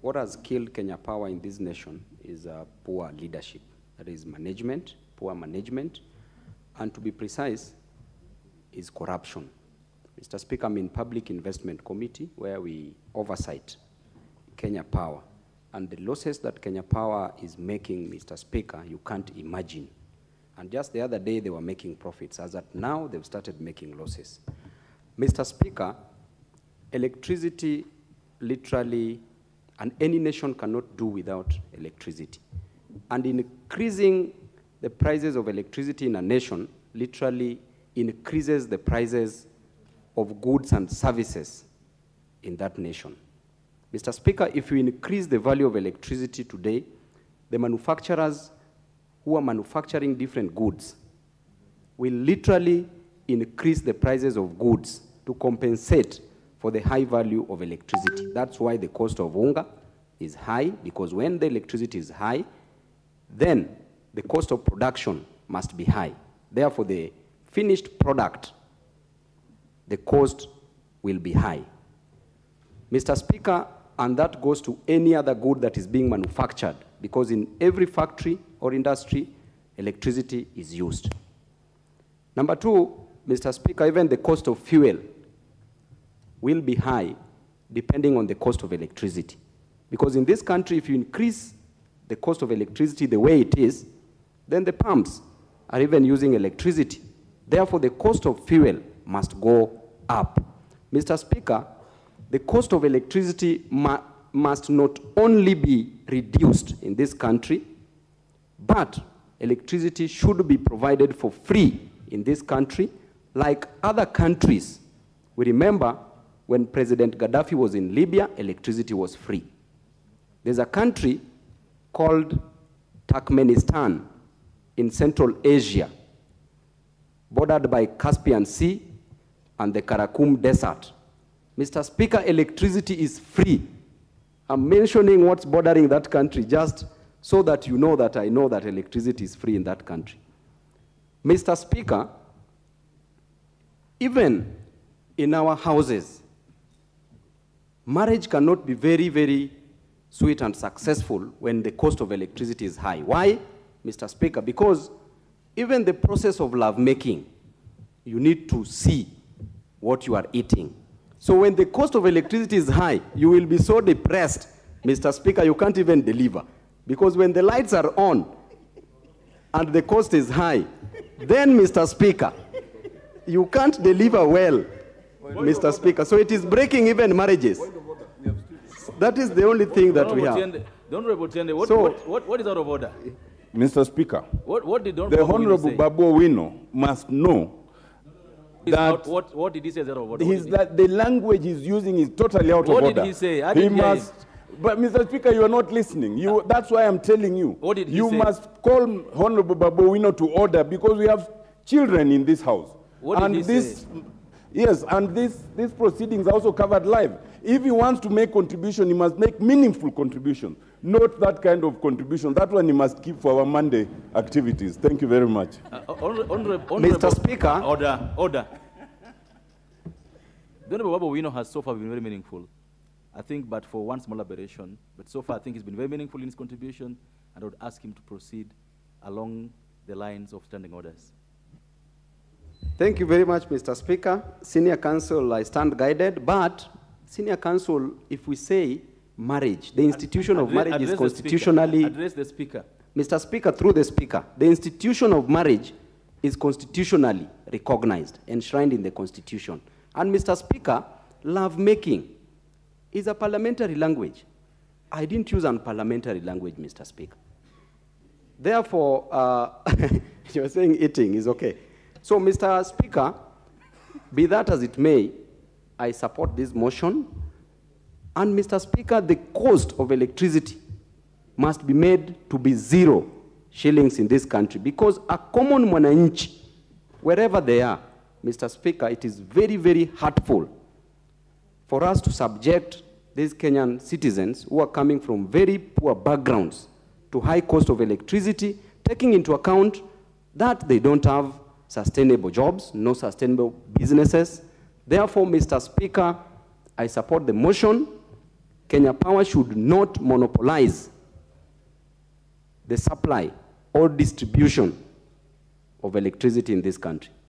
what has killed Kenya Power in this nation is poor leadership. That is management, poor management, and to be precise, is corruption. Mr. Speaker, I'm in Public Investment Committee where we oversight Kenya Power. And the losses that Kenya Power is making, Mr. Speaker, you can't imagine. And just the other day, they were making profits. As at now, they've started making losses. Mr. Speaker, electricity literally, and any nation cannot do without electricity. And increasing the prices of electricity in a nation literally increases the prices of goods and services in that nation. Mr. Speaker, if you increase the value of electricity today, the manufacturers who are manufacturing different goods will literally increase the prices of goods to compensate for the high value of electricity. That's why the cost of unga is high, because when the electricity is high, then the cost of production must be high. Therefore, the finished product, the cost will be high. Mr. Speaker, and that goes to any other good that is being manufactured, because in every factory or industry, electricity is used. Number two, Mr. Speaker, even the cost of fuel will be high depending on the cost of electricity. Because in this country, if you increase the cost of electricity the way it is, then the pumps are even using electricity. Therefore, the cost of fuel must go up. Mr. Speaker, the cost of electricity must not only be reduced in this country, but electricity should be provided for free in this country, like other countries. We remember when President Gaddafi was in Libya, electricity was free. There's a country called Turkmenistan in Central Asia, bordered by Caspian Sea and the Karakum Desert. Mr. Speaker, electricity is free. I'm mentioning what's bordering that country just so that you know that I know that electricity is free in that country. Mr. Speaker, even in our houses, marriage cannot be very, very sweet and successful when the cost of electricity is high. Why, Mr. Speaker? Because even the process of lovemaking, you need to see what you are eating. So when the cost of electricity is high, you will be so depressed, Mr. Speaker, you can't even deliver. Because when the lights are on and the cost is high, then, Mr. Speaker, you can't deliver well, Mr. Speaker. So it is breaking even marriages. That is the only thing that we have. What is out of order? Mr. Speaker, what did the Honorable Babu Owino must know that what did he say out of order? That the language he's using is totally out of order. What did he say? I didn't hear him. But Mr. Speaker, you are not listening. That's why I'm telling you. What did he say? You must call Honorable Babu Owino to order, because we have children in this house. What did he say? Yes, and these proceedings are also covered live. If he wants to make contribution, he must make meaningful contribution, not that kind of contribution. That one he must keep for our Monday activities. Thank you very much. Mr. Speaker. Order. The Honorable Babu Owino has so far been very meaningful. I think, but for one small aberration, but so far I think he's been very meaningful in his contribution, and I would ask him to proceed along the lines of standing orders. Thank you very much, Mr. Speaker. Senior Counsel, I stand guided, but Senior Counsel, if we say marriage, the institution of marriage is constitutionally... Address the Speaker. Mr. Speaker, through the Speaker, the institution of marriage is constitutionally recognized, enshrined in the Constitution. And Mr. Speaker, lovemaking is a parliamentary language. I didn't use unparliamentary language, Mr. Speaker. Therefore, you're saying eating is okay. So, Mr. Speaker, be that as it may, I support this motion. And, Mr. Speaker, the cost of electricity must be made to be 0 shillings in this country, because a common mwananchi, wherever they are, Mr. Speaker, it is very, very hurtful for us to subject these Kenyan citizens who are coming from very poor backgrounds to high cost of electricity, taking into account that they don't have sustainable jobs, no sustainable businesses. Therefore, Mr. Speaker, I support the motion. Kenya Power should not monopolize the supply or distribution of electricity in this country.